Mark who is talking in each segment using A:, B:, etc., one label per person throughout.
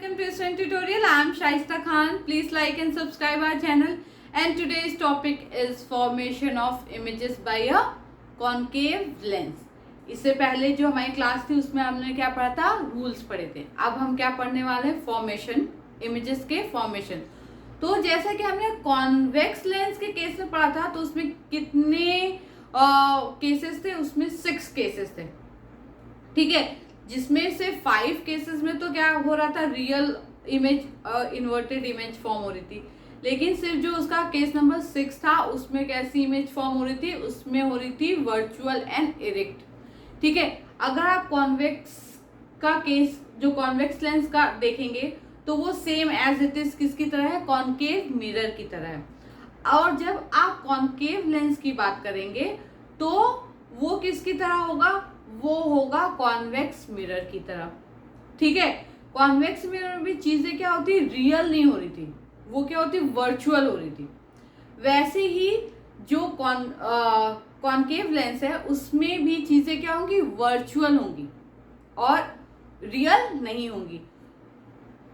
A: welcome to Student Tutorial. I am Shaista Khan. Please like and subscribe our channel. And today's topic is formation of images by a concave lens. इससे पहले जो हमारी class थी उसमें हमने क्या पढ़ा था, रूल्स पढ़े थे. अब हम क्या पढ़ने वाले हैं, फॉर्मेशन, इमेजेस के फॉर्मेशन. तो जैसा कि हमने कॉन्वेक्स लेंस के केस में पढ़ा था, तो उसमें कितने केसेस थे, उसमें 6 केसेस थे. ठीक है, जिसमें से 5 केसेस में तो क्या हो रहा था, real image inverted image form हो रही थी. लेकिन सिर्फ जो उसका केस नंबर 6 था उसमें कैसी इमेज फॉर्म हो रही थी, उसमें हो रही थी वर्चुअल एंड इरेक्ट. ठीक है, अगर आप कॉन्वेक्स का केस, जो कॉन्वेक्स लेंस का देखेंगे तो वो सेम एज इट इज किसकी तरह है, कॉन्केव मिरर की तरह है. और जब आप कॉन्केव लेंस की बात करेंगे तो वो किसकी तरह होगा, वो होगा कॉन्वेक्स मिरर की तरह. ठीक है, कॉन्वेक्स मिरर में भी चीजें क्या होती, रियल नहीं हो रही थी, वो क्या होती, वर्चुअल हो रही थी. वैसे ही जो कॉन्केव लेंस है उसमें भी चीजें क्या होंगी, वर्चुअल होंगी और रियल नहीं होंगी.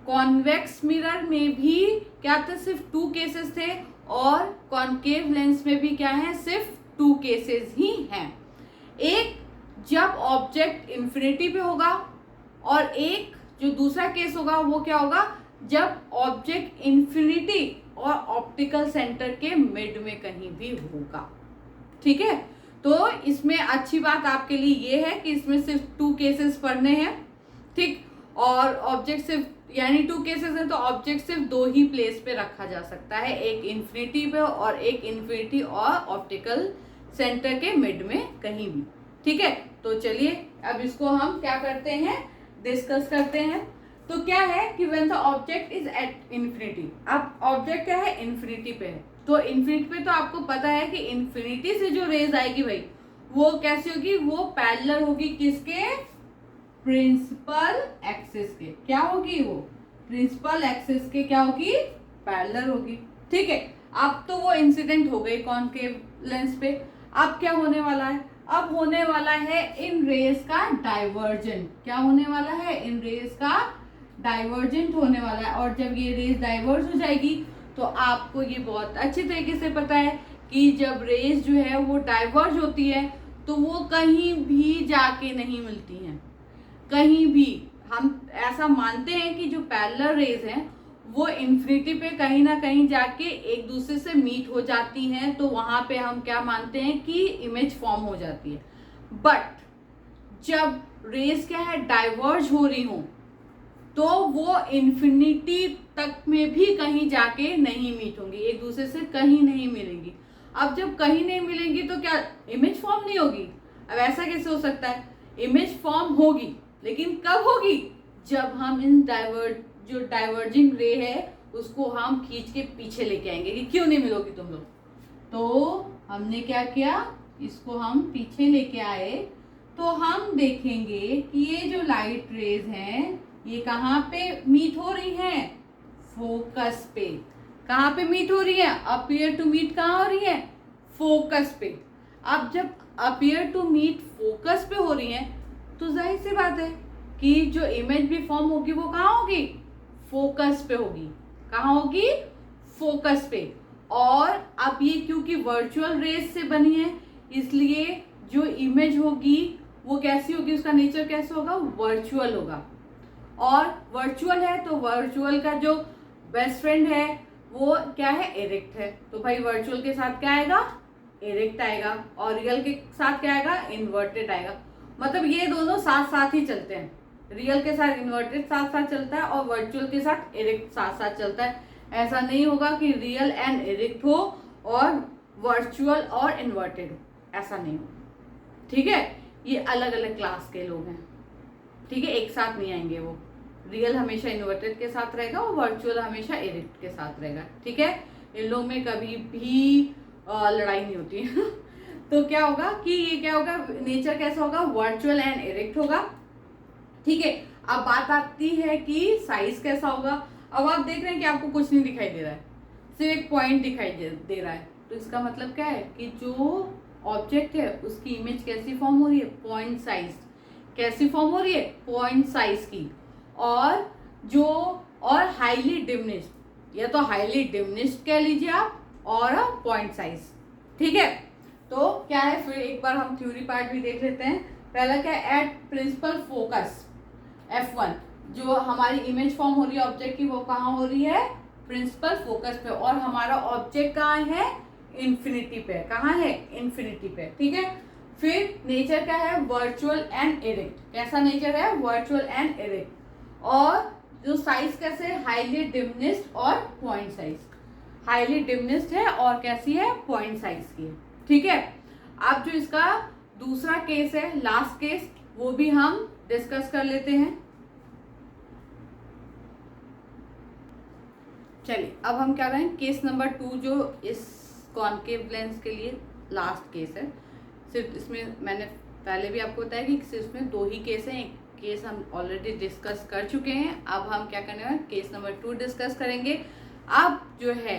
A: कॉन्वेक्स मिरर में भी क्या था, सिर्फ 2 केसेस थे और कॉन्केव लेंस में भी क्या है, सिर्फ 2 केसेस ही हैं. एक जब ऑब्जेक्ट इंफिनिटी पे होगा और एक जो दूसरा केस होगा वो क्या होगा, जब ऑब्जेक्ट इंफिनिटी और ऑप्टिकल सेंटर के मिड में कहीं भी होगा. ठीक है, तो इसमें अच्छी बात आपके लिए ये है कि इसमें सिर्फ 2 केसेस पढ़ने हैं. ठीक, और ऑब्जेक्ट सिर्फ यानी 2 केसेस हैं तो ऑब्जेक्ट सिर्फ 2 ही प्लेस पे रखा जा सकता है, एक इंफिनिटी पे और एक इंफिनिटी और ऑप्टिकल सेंटर के मिड में कहीं भी. ठीक है, तो चलिए अब इसको हम क्या करते हैं, डिस्कस करते हैं. तो क्या है कि when the object is at infinity, अब ऑब्जेक्ट क्या है, इंफिनिटी पे है. तो इंफिनिटी पे तो आपको पता है कि इंफिनिटी से जो रेज आएगी भाई वो कैसी होगी, वो पैरेलल होगी किसके, प्रिंसिपल एक्सिस के. क्या होगी वो, प्रिंसिपल एक्सिस के क्या होगी, पैरेलल होगी. ठीक है, अब तो वो इंसिडेंट हो गई कॉन्केव लेंस पे. अब क्या होने वाला है, अब होने वाला है इन रेज का डाइवर्जेंट. क्या होने वाला है, इन रेज का डाइवर्जेंट होने वाला है. और जब ये रेज डाइवर्ज हो जाएगी तो आपको ये बहुत अच्छी तरीके से पता है कि जब रेज जो है वो डाइवर्ज होती है तो वो कहीं भी जाके नहीं मिलती हैं. कहीं भी हम ऐसा मानते हैं कि जो पैरेलल रेज हैं वो इंफिनिटी पे कहीं ना कहीं जाके एक दूसरे से मीट हो जाती हैं, तो वहां पे हम क्या मानते हैं कि इमेज फॉर्म हो जाती है. बट जब रेज क्या है, डाइवर्ज हो रही हो तो वो इंफिनिटी तक में भी कहीं जाके नहीं मीट होंगी, एक दूसरे से कहीं नहीं मिलेंगी. अब जब कहीं नहीं मिलेंगी तो क्या इमेज फॉर्म नहीं होगी. अब ऐसा कैसे हो सकता है, इमेज फॉर्म होगी लेकिन कब होगी, जब हम इन जो डाइवर्जिंग रे है उसको हम खींच के पीछे लेके आएंगे कि क्यों नहीं मिलोगी तुम लोग. तो हमने क्या किया, इसको हम पीछे लेके आए तो हम देखेंगे कि ये जो लाइट रेज हैं ये कहाँ पे मीट हो रही हैं, फोकस पे. कहाँ पे मीट हो रही है, अपीयर टू मीट कहाँ हो रही है, फोकस पे. अब जब अपीयर टू मीट फोकस पे हो रही है तो जाहिर सी बात है कि जो इमेज भी फॉर्म होगी वो कहाँ होगी, फोकस पे होगी. कहाँ होगी, फोकस पे. और अब ये क्योंकि वर्चुअल रेज से बनी है इसलिए जो इमेज होगी वो कैसी होगी, उसका नेचर कैसे होगा, वर्चुअल होगा. और वर्चुअल है तो वर्चुअल का जो बेस्ट फ्रेंड है वो क्या है, इरेक्ट है. तो भाई वर्चुअल के साथ क्या आएगा, इरेक्ट आएगा. और रियल के साथ क्या आएगा, इन्वर्टेड आएगा. मतलब ये दोनों साथ साथ ही चलते हैं, रियल के साथ इन्वर्टेड साथ साथ चलता है और वर्चुअल के साथ इरेक्ट साथ साथ चलता है. ऐसा नहीं होगा कि रियल एंड इरेक्ट हो और वर्चुअल और इन्वर्टेड हो, ऐसा नहीं हो. ठीक है, ये अलग अलग क्लास के लोग हैं. ठीक है, एक साथ नहीं आएंगे. वो रियल हमेशा इन्वर्टेड के साथ रहेगा और वर्चुअल हमेशा इरेक्ट के साथ रहेगा. ठीक है, इन लोग में कभी भी लड़ाई नहीं होती. तो क्या होगा कि ये क्या होगा, नेचर कैसा होगा, वर्चुअल एंड इरेक्ट होगा. ठीक है, अब बात आती है कि साइज कैसा होगा. अब आप देख रहे हैं कि आपको कुछ नहीं दिखाई दे रहा है, सिर्फ एक पॉइंट दिखाई दे रहा है. तो इसका मतलब क्या है कि जो ऑब्जेक्ट है उसकी इमेज कैसी फॉर्म हो रही है, पॉइंट साइज. कैसी फॉर्म हो रही है, पॉइंट साइज की. और जो हाईली डिमिनिश्ड, या तो हाईली डिमिनिश्ड कह लीजिए आप, और पॉइंट साइज। ठीक है, तो क्या है, फिर एक बार हम थ्योरी पार्ट भी देख लेते हैं। पहला क्या है, एट प्रिंसिपल फोकस F1 जो हमारी इमेज फॉर्म हो रही है ऑब्जेक्ट की, वो कहाँ हो रही है, प्रिंसिपल फोकस पे, और हमारा ऑब्जेक्ट कहाँ है, इन्फिनिटी पे। कहाँ है, इन्फिनिटी पे। ठीक है, फिर नेचर क्या है, वर्चुअल एंड इरेक्ट। कैसा नेचर है, वर्चुअल एंड इरेक्ट। और जो साइज कैसे, हाईली डिमिनिश्ड और पॉइंट साइज। हाईली डिमिनिश्ड है और कैसी है, पॉइंट साइज की है। ठीक है, अब जो इसका दूसरा केस है, लास्ट केस, वो भी हम डिस्कस कर लेते हैं। चलिए, अब हम क्या करें, केस नंबर 2 जो इस कॉनकेव लेंस के लिए लास्ट केस है। सिर्फ इसमें मैंने पहले भी आपको बताया कि सिर्फ में 2 ही केस हैं। एक केस हम ऑलरेडी डिस्कस कर चुके हैं। अब हम क्या करने हैं, केस नंबर 2 डिस्कस करेंगे। अब जो है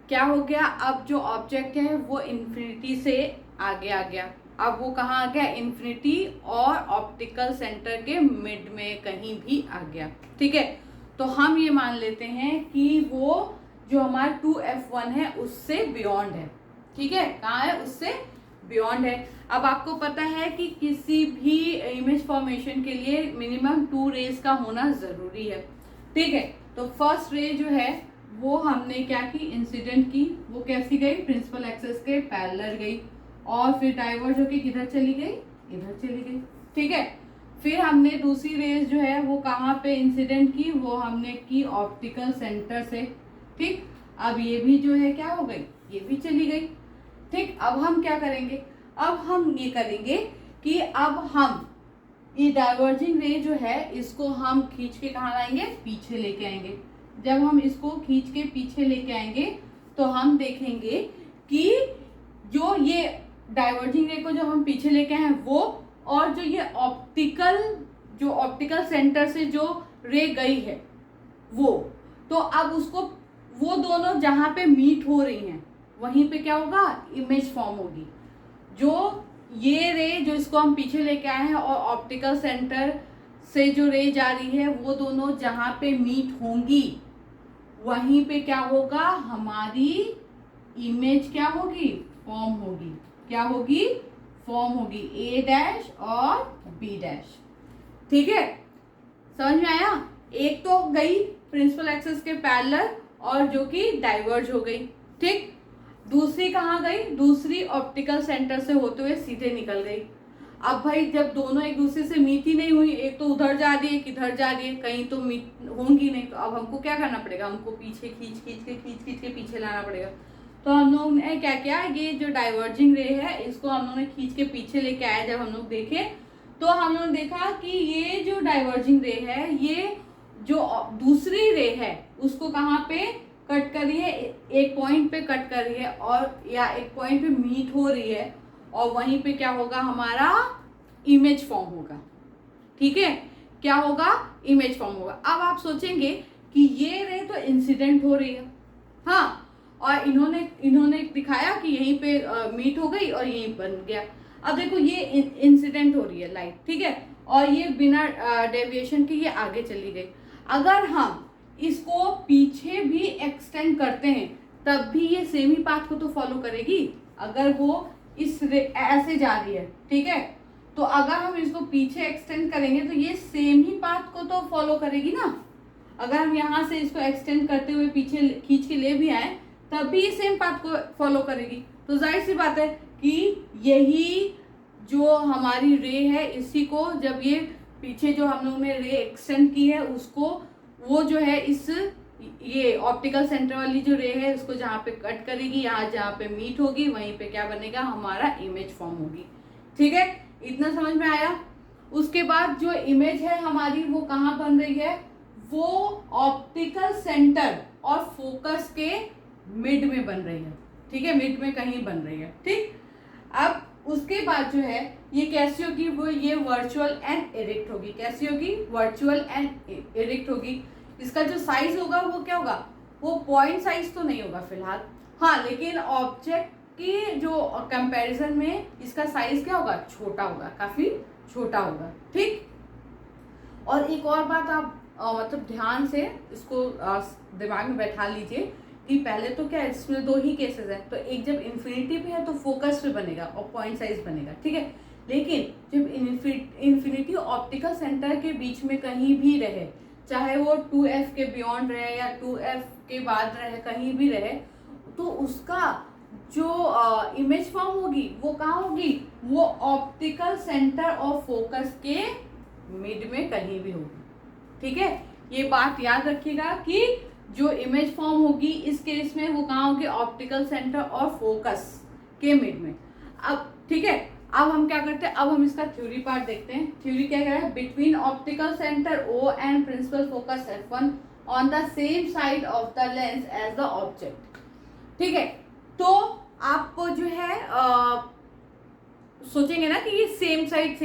A: क्या हो गया, अब जो ऑब्जेक्ट है वो इन्फिनिटी से आगे आ गया। अब वो कहाँ आ गया, इन्फिनिटी और ऑप्टिकल सेंटर के मिड में कहीं भी आ गया। ठीक है, तो हम ये मान लेते हैं कि वो जो हमारा 2F1 है उससे बियॉन्ड है। ठीक है, कहाँ है, उससे बियॉन्ड है। अब आपको पता है कि किसी भी इमेज फॉर्मेशन के लिए मिनिमम 2 रेज का होना जरूरी है। ठीक है, तो फर्स्ट रे जो है वो हमने क्या की, इंसिडेंट की, वो कैसी गई, प्रिंसिपल एक्सिस के पैरेलल गई, और फिर डाइवर्ज होके किधर चली गई, इधर चली गई। ठीक है, फिर हमने दूसरी रेज जो है वो कहाँ पे इंसिडेंट की, वो हमने की ऑप्टिकल सेंटर से। ठीक, अब ये भी जो है क्या हो गई, ये भी चली गई। ठीक, अब हम क्या करेंगे, अब हम ये करेंगे कि अब हम ये डाइवर्जिंग रे जो है इसको हम खींच के कहाँ लाएंगे, पीछे लेके आएंगे। जब हम इसको खींच के पीछे लेके आएंगे तो हम देखेंगे कि जो ये डाइवर्जिंग रे को जो हम पीछे लेके आए हैं वो, और जो ये ऑप्टिकल सेंटर से जो रे गई है वो, तो अब उसको, वो दोनों जहाँ पे मीट हो रही हैं वहीं पे क्या होगा, इमेज फॉर्म होगी। जो ये रे जो इसको हम पीछे लेके आए हैं और ऑप्टिकल सेंटर से जो रे जा रही है, वो दोनों जहाँ पे मीट होंगी वहीं पे क्या होगा, हमारी इमेज क्या होगी, फॉर्म होगी। क्या होगी, फॉर्म होगी, A' और B'। ठीक है, समझ में आया। एक तो गई प्रिंसिपल एक्सिस के पैरेलल और जो कि डाइवर्ज हो गई। ठीक, दूसरी कहाँ गई, दूसरी ऑप्टिकल सेंटर से होते हुए सीधे निकल गई। अब भाई जब दोनों एक दूसरे से मीट ही नहीं हुई, एक तो उधर जा रही है, किधर जा रही है, कहीं तो मीट होंगी नहीं, तो अब हमको क्या करना पड़ेगा, हमको पीछे खींच के पीछे लाना पड़ेगा। तो हम लोग ने क्या किया, ये जो डाइवर्जिंग रे है इसको हम लोग ने खींच के पीछे लेके आया। जब हम लोग देखे तो हम लोग ने देखा कि ये जो डाइवर्जिंग रे है, ये जो दूसरी रे है उसको कहाँ पे कट कर रही है, एक पॉइंट पे कट कर रही है, और या एक पॉइंट पे मीट हो रही है, और वहीं पे क्या होगा, हमारा इमेज फॉर्म होगा। ठीक है, क्या होगा, इमेज फॉर्म होगा। अब आप सोचेंगे कि ये रे तो इंसिडेंट हो रही है, हाँ, और इन्होंने दिखाया कि यहीं पे मीट हो गई और यहीं बन गया। अब देखो ये इंसिडेंट हो रही है लाइट, ठीक है, और ये बिना डेविएशन के ये आगे चली गई। अगर हम इसको पीछे भी एक्सटेंड करते हैं तब भी ये सेम ही पाथ को तो फॉलो करेगी। अगर वो ऐसे जा रही है, ठीक है, तो अगर हम इसको पीछे एक्सटेंड करेंगे तो ये सेम ही पाथ को तो फॉलो करेगी ना। अगर हम यहाँ से इसको एक्सटेंड करते हुए पीछे खींच के ले भी आए तब भी ये सेम पाथ को फॉलो करेगी। तो जाहिर सी बात है कि यही जो हमारी रे है, इसी को जब ये पीछे जो हम लोग ने रे एक्सटेंड की है उसको, वो जो है ये ऑप्टिकल सेंटर वाली जो रे है उसको जहाँ पे कट करेगी, यहाँ जहाँ पे मीट होगी वहीं पे क्या बनेगा, हमारा इमेज फॉर्म होगी। ठीक है, इतना समझ में आया। उसके बाद जो इमेज है हमारी वो कहाँ बन रही है, वो ऑप्टिकल सेंटर और फोकस के मिड में बन रही है। ठीक है, मिड में कहीं बन रही है। ठीक, अब उसके बाद जो है ये कैसी होगी, वो ये वर्चुअल एंड इरेक्ट होगी। कैसी होगी, वर्चुअल एंड इरेक्ट होगी। इसका जो साइज होगा वो क्या होगा, वो पॉइंट साइज तो नहीं होगा फिलहाल, हाँ, लेकिन ऑब्जेक्ट की जो कंपैरिजन में इसका साइज क्या होगा, छोटा होगा, काफी छोटा होगा। ठीक, और एक और बात आप मतलब ध्यान से इसको दिमाग में बैठा लीजिए कि पहले तो क्या है, इसमें दो ही केसेस हैं। तो एक जब इन्फिनिटी पे है तो फोकस पे बनेगा और पॉइंट साइज बनेगा, ठीक है। लेकिन जब इन्फिनिटी ऑप्टिकल सेंटर के बीच में कहीं भी रहे, चाहे वो 2f के बियॉन्ड रहे या 2f के बाद रहे, कहीं भी रहे, तो उसका जो इमेज फॉर्म होगी वो कहाँ होगी, वो ऑप्टिकल सेंटर ऑफ फोकस के मिड में कहीं भी होगी, ठीक है। ये बात याद रखिएगा कि जो इमेज फॉर्म होगी इस केस में वो कहाँ होगी, ऑप्टिकल सेंटर और फोकस के मिड में। अब ठीक है, अब हम क्या करते हैं, अब हम इसका थ्योरी पार्ट देखते हैं। थ्योरी क्या कह रहा है, between optical centre O and principal focus F1 on the same side of the lens as the object, ठीक है। तो आप जो है सोचेंगे ना कि ये सेम साइड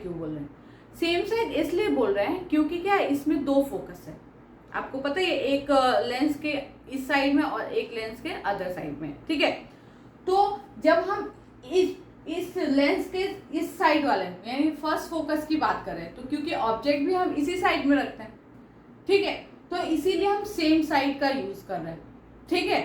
A: क्यों बोल रहे हैं। सेम साइड इसलिए बोल रहे हैं क्योंकि क्या है, इसमें दो फोकस है, आपको पता है, एक लेंस के इस साइड में और एक लेंस के अदर साइड में, ठीक है। तो जब हम इस लेंस के इस साइड वाले यानी फर्स्ट फोकस की बात करें, तो क्योंकि ऑब्जेक्ट भी हम इसी साइड में रखते हैं, ठीक है, तो इसीलिए हम सेम साइड का यूज कर रहे हैं, ठीक है।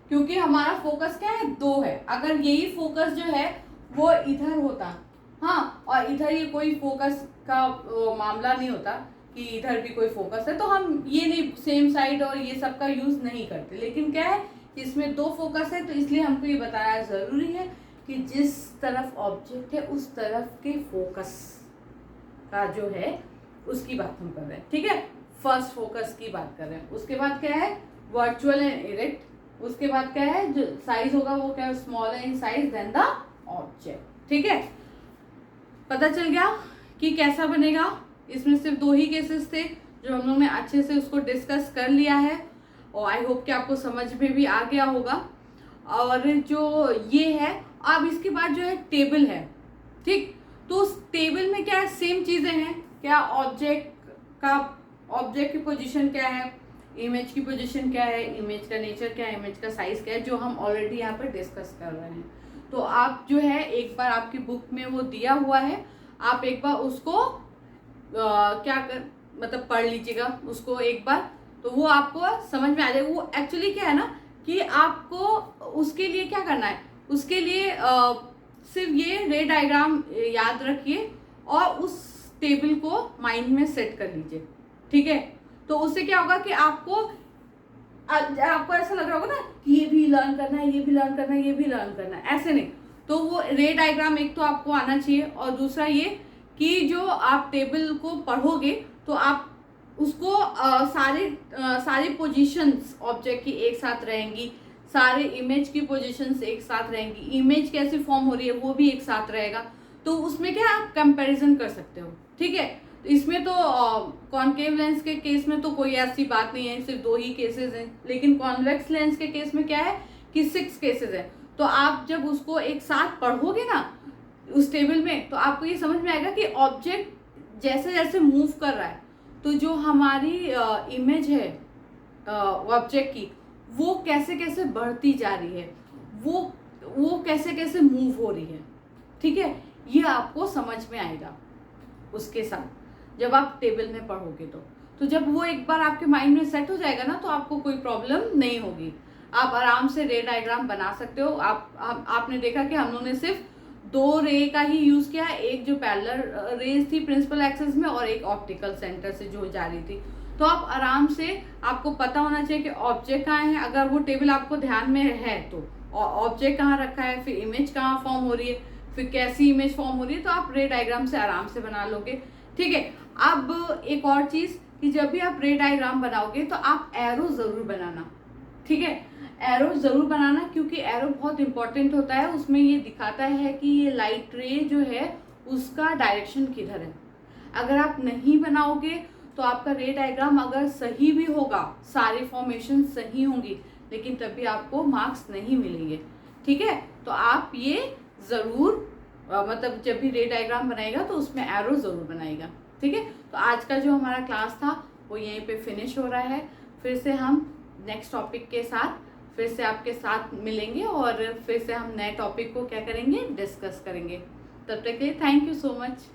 A: क्योंकि हमारा फोकस क्या है, दो है। अगर यही फोकस जो है वो इधर होता, हाँ, और इधर ये कोई फोकस का मामला नहीं होता कि इधर भी कोई फोकस है, तो हम ये नहीं सेम साइड और ये सब का यूज नहीं करते। लेकिन क्या है, इसमें दो फोकस है, तो इसलिए हमको ये बताया जरूरी है कि जिस तरफ ऑब्जेक्ट है उस तरफ के फोकस का जो है उसकी बात हम कर रहे हैं, ठीक है। फर्स्ट फोकस की बात कर रहे हैं। उसके बाद क्या है, वर्चुअल एंड इरेक्ट। उसके बाद क्या है, जो साइज होगा वो क्या है, smaller in size than the object, ठीक है। पता चल गया कि कैसा बनेगा। इसमें सिर्फ दो ही केसेस थे जो हम लोग ने अच्छे से उसको डिस्कस कर लिया है, और आई होप कि आपको समझ में भी आ गया होगा। और जो ये है, अब इसके बाद जो है टेबल है, ठीक। तो उस टेबल में क्या है, सेम चीजें हैं। क्या, ऑब्जेक्ट की पोजीशन क्या है, इमेज की पोजीशन क्या है, इमेज का नेचर क्या है, इमेज का साइज क्या है, जो हम ऑलरेडी यहाँ पर डिस्कस कर रहे हैं। तो आप जो है एक बार आपकी बुक में वो दिया हुआ है, आप एक बार उसको मतलब पढ़ लीजिएगा उसको एक बार, तो वो आपको समझ में आ जाएगा। वो एक्चुअली क्या है ना कि आपको उसके लिए क्या करना है, उसके लिए सिर्फ ये रे डायग्राम याद रखिए और उस टेबल को माइंड में सेट कर लीजिए, ठीक है। तो उससे क्या होगा कि आपको ऐसा लग रहा होगा ना कि ये भी लर्न करना है, ये भी लर्न करना है, ये भी लर्न करना है, ऐसे नहीं। तो वो रे डायग्राम एक तो आपको आना चाहिए, और दूसरा ये कि जो आप टेबल को पढ़ोगे तो आप उसको सारी पोजीशंस ऑब्जेक्ट की एक साथ रहेंगी, सारे इमेज की पोजीशंस एक साथ रहेंगी, इमेज कैसे फॉर्म हो रही है वो भी एक साथ रहेगा। तो उसमें क्या आप कंपैरिजन कर सकते हो, ठीक है। तो इसमें तो कॉनकेव लेंस के केस में तो कोई ऐसी बात नहीं है, सिर्फ दो ही केसेस हैं। लेकिन कॉन्वेक्स लेंस के केस में क्या है कि 6 केसेस है। तो आप जब उसको एक साथ पढ़ोगे ना उस टेबल में, तो आपको ये समझ में आएगा कि ऑब्जेक्ट जैसे जैसे मूव कर रहा है, तो जो हमारी इमेज है ऑब्जेक्ट की, वो कैसे कैसे बढ़ती जा रही है, वो कैसे कैसे मूव हो रही है, ठीक है। ये आपको समझ में आएगा उसके साथ जब आप टेबल में पढ़ोगे। तो जब वो एक बार आपके माइंड में सेट हो जाएगा ना, तो आपको कोई प्रॉब्लम नहीं होगी, आप आराम से रे डायग्राम बना सकते हो। आपने देखा कि हम लोगों ने सिर्फ 2 रे का ही यूज किया है, एक जो पैरेलल रेज थी प्रिंसिपल एक्सिस में और एक ऑप्टिकल सेंटर से जो जा रही थी। तो आप आराम से, आपको पता होना चाहिए कि ऑब्जेक्ट कहाँ है, अगर वो टेबल आपको ध्यान में है तो ऑब्जेक्ट कहाँ रखा है, फिर इमेज कहाँ फॉर्म हो रही है, फिर कैसी इमेज फॉर्म हो रही है, तो आप रे डायग्राम से आराम से बना लोगे, ठीक है। अब एक और चीज कि जब भी आप रे डायग्राम बनाओगे तो आप एरो जरूर बनाना, ठीक है। एरो जरूर बनाना, क्योंकि एरो बहुत इंपॉर्टेंट होता है। उसमें ये दिखाता है कि ये लाइट रे जो है उसका डायरेक्शन किधर है। अगर आप नहीं बनाओगे तो आपका रे डायग्राम अगर सही भी होगा, सारे फॉर्मेशन सही होंगी, लेकिन तभी आपको मार्क्स नहीं मिलेंगे, ठीक है। तो आप ये जरूर मतलब जब भी रे डायग्राम बनाएगा तो उसमें एरो जरूर बनाएगा, ठीक है। तो आज का जो हमारा क्लास था वो यहीं पे फिनिश हो रहा है। फिर से हम नेक्स्ट टॉपिक के साथ फिर से आपके साथ मिलेंगे और फिर से हम नए टॉपिक को क्या करेंगे, डिस्कस करेंगे। तब तक के लिए थैंक यू सो मच।